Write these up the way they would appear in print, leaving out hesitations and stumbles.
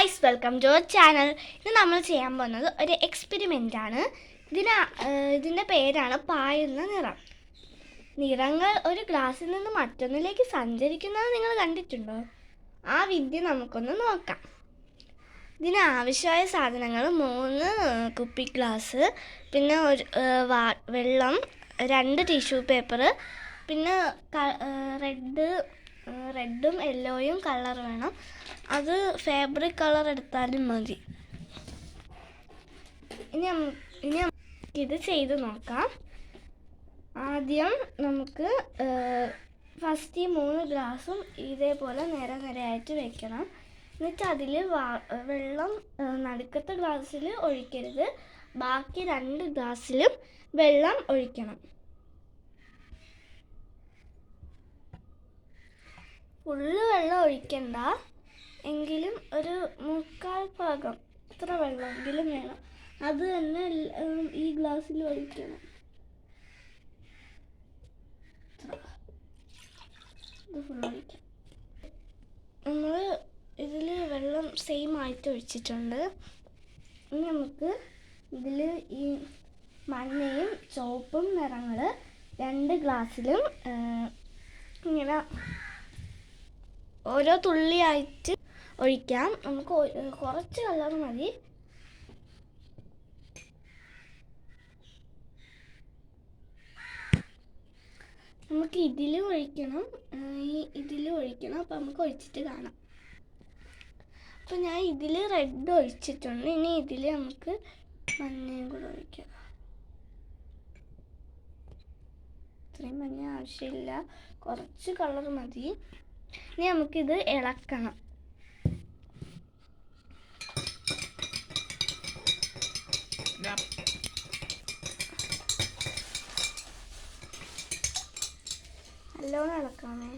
Guys, welcome to our channel. ഇത് നമ്മൾ ചെയ്യാൻ പോകുന്നത് ഒരു എക്സ്പെരിമെൻ്റ് ആണ്. ഇതിൻ്റെ പേരാണ് പായുന്ന നിറം. നിറങ്ങൾ ഒരു ഗ്ലാസ്സിൽ നിന്ന് മറ്റൊന്നിലേക്ക് സഞ്ചരിക്കുന്നത് നിങ്ങൾ കണ്ടിട്ടുണ്ടോ? ആ വിദ്യ നമുക്കൊന്ന് നോക്കാം. ഇതിന് ആവശ്യമായ സാധനങ്ങൾ 3 കുപ്പി ഗ്ലാസ്, പിന്നെ വെള്ളം, 2 ടിഷ്യൂ പേപ്പർ, പിന്നെ റെഡും യെല്ലോയും കളർ വേണം. അത് ഫാബ്രിക് കളർ എടുത്താലും മതി. ഇനി നമുക്കിത് ചെയ്ത് നോക്കാം. ആദ്യം നമുക്ക് ഫസ്റ്റ് ഈ 3 ഗ്ലാസും ഇതേപോലെ നിരയായിട്ട് വെക്കണം. എന്നിട്ട് അതിൽ വെള്ളം നടുക്കത്തെ ഗ്ലാസ്സിൽ ഒഴിക്കരുത്. ബാക്കി 2 ഗ്ലാസ്സിലും വെള്ളം ഒഴിക്കണം. ഫുള്ള് വെള്ളം ഒഴിക്കണ്ട, എങ്കിലും ഒരു 3/4 ഭാഗം ഇത്ര വെള്ളമെങ്കിലും വേണം. അത് തന്നെ ഈ ഗ്ലാസ്സിൽ ഒഴിക്കണം. ഇത് ഫുൾ ഒഴിക്കാം. നമ്മൾ ഇതിൽ വെള്ളം സെയിം ആയിട്ട് ഒഴിച്ചിട്ടുണ്ട്. ഇനി നമുക്ക് ഇതിൽ ഈ മഞ്ഞയും ചുവപ്പും നിറങ്ങൾ 2 ഗ്ലാസ്സിലും ഇങ്ങനെ ഓരോ തുള്ളിയായിട്ട് ഒഴിക്കാം. നമുക്ക് കുറച്ച് കളർ മതി. നമുക്ക് ഇതിലും ഒഴിക്കണം, ഇതിലും ഒഴിക്കണം. അപ്പം നമുക്ക് ഒഴിച്ചിട്ട് കാണാം. അപ്പം ഞാൻ ഇതിൽ റെഡ് ഒഴിച്ചിട്ടുണ്ട്. ഇനി ഇതിൽ നമുക്ക് മഞ്ഞയും കൂടെ ഒഴിക്കാം. ഇത്രയും മഞ്ഞ ആവശ്യമില്ല, കുറച്ച് കളർ മതി. ഇനി നമുക്കിത് ഇളക്കണം. നല്ലോണം ഇളക്കാമേ.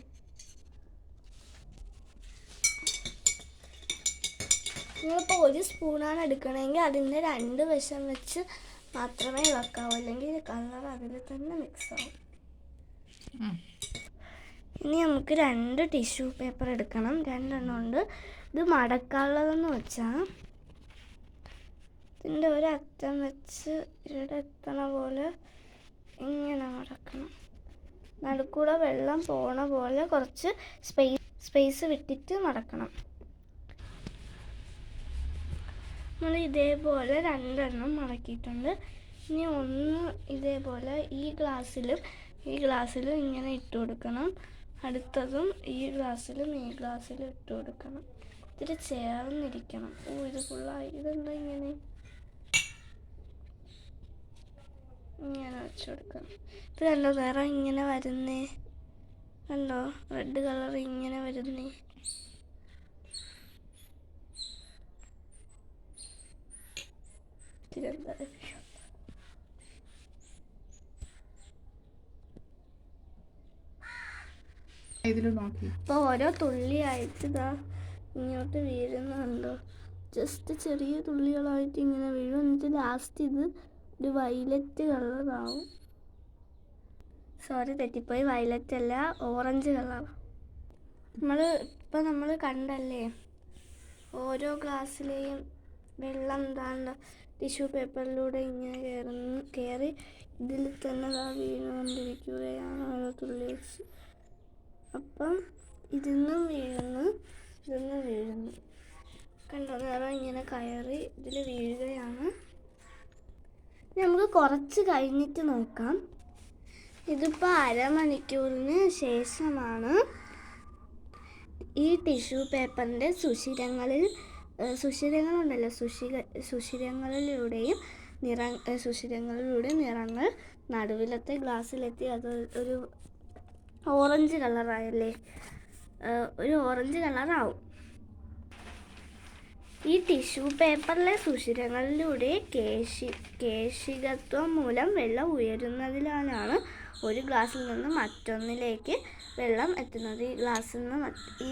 നിങ്ങളിപ്പോൾ 1 സ്പൂണാണ് എടുക്കണമെങ്കിൽ അതിൻ്റെ 2 വശം വെച്ച് മാത്രമേ ഇളക്കാവൂ, അല്ലെങ്കിൽ കളർ അതിൽ തന്നെ മിക്സ് ആവും. ഇനി നമുക്ക് 2 ടിഷ്യൂ പേപ്പർ എടുക്കണം. 2 എണ്ണം ഉണ്ട്. ഇത് മടക്കാനുള്ളതെന്ന് വെച്ചാൽ ഇതിൻ്റെ ഒരറ്റം വെച്ച് ഇവിടെ എത്തണ പോലെ ഇങ്ങനെ മടക്കണം. നടുക്കൂടെ വെള്ളം പോണ പോലെ കുറച്ച് സ്പേസ് വിട്ടിട്ട് മടക്കണം. നമ്മൾ ഇതേപോലെ 2 എണ്ണം മടക്കിയിട്ടുണ്ട്. ഇനി ഒന്ന് ഇതേപോലെ ഈ ഗ്ലാസ്സിലും ഇങ്ങനെ ഇട്ട് കൊടുക്കണം. അടുത്തതും ഈ ഗ്ലാസ്സിലും ഇട്ട് കൊടുക്കണം. ഇതിൽ ചേർന്നിരിക്കണം. ഇത് ഫുള്ളായി. ഇതെന്താ ഇങ്ങനെ വെച്ച് കൊടുക്കണം. ഇത് കണ്ടോ, നിറം ഇങ്ങനെ വരുന്നേ കണ്ടോ, റെഡ് കളർ ഇങ്ങനെ വരുന്നേ. ഇതെന്താ ഇപ്പോൾ ഓരോ തുള്ളിയായിട്ട് ഇതാ ഇങ്ങോട്ട് വീഴുന്നുണ്ടോ. ജസ്റ്റ് ചെറിയ തുള്ളികളായിട്ട് ഇങ്ങനെ വീഴും. എന്നിട്ട് ലാസ്റ്റ് ഇത് ഒരു വയലറ്റ് കളറാവും. സോറി, തെറ്റിപ്പോയി. വയലറ്റ് അല്ല, ഓറഞ്ച് കളർ. നമ്മൾ കണ്ടല്ലേ, ഓരോ ഗ്ലാസ്സിലെയും വെള്ളം എന്താണ്ട് ടിഷ്യൂ പേപ്പറിലൂടെ ഇങ്ങനെ കയറി ഇതിൽ തന്നെ വീണുകൊണ്ടിരിക്കുകയാണ് ഓരോ തുള്ളി വെച്ച്. അപ്പം ഇതിന്നും വീഴുന്നു കണ്ടോ, നിറം ഇങ്ങനെ കയറി ഇതിൽ വീഴുകയാണ്. നമുക്ക് കുറച്ച് കഴിഞ്ഞിട്ട് നോക്കാം. ഇതിപ്പോൾ അരമണിക്കൂറിന് ശേഷമാണ് ഈ ടിഷ്യൂ പേപ്പറിൻ്റെ സുഷിരങ്ങളിലൂടെ നിറങ്ങൾ നടുവിലത്തെ ഗ്ലാസ്സിലെത്തി. അത് ഒരു ഓറഞ്ച് കളറായല്ലേ, ഒരു ഓറഞ്ച് കളറാവും. ഈ ടിഷ്യൂ പേപ്പറിലെ സുഷിരങ്ങളിലൂടെ കേശികത്വം മൂലം വെള്ളം ഉയരുന്നതിനാലാണ് ഒരു ഗ്ലാസ്സിൽ നിന്ന് മറ്റൊന്നിലേക്ക് വെള്ളം എത്തുന്നത്. ഈ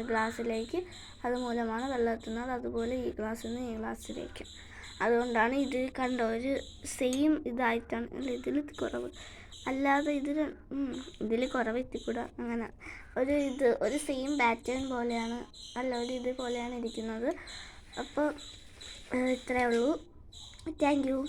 ഗ്ലാസ്സിലേക്ക് അതുമൂലമാണ് വെള്ളം എത്തുന്നത്. അതുപോലെ ഈ ഗ്ലാസ്സിൽ നിന്ന് ഈ ഗ്ലാസ്സിലേക്ക്. അതുകൊണ്ടാണ് ഇത് കണ്ടോ, ഒരു സെയിം ഇതായിട്ടാണ്. ഇതിൽ കുറവ്, അല്ലാതെ ഇതിൽ കുറവ് എത്തിക്കൂടാ. അങ്ങനെ ഒരു സെയിം പാറ്റേൺ പോലെയാണ്, ഇതുപോലെയാണ് ഇരിക്കുന്നത്. അപ്പോൾ ഇത്രയേ ഉള്ളൂ. Thank you.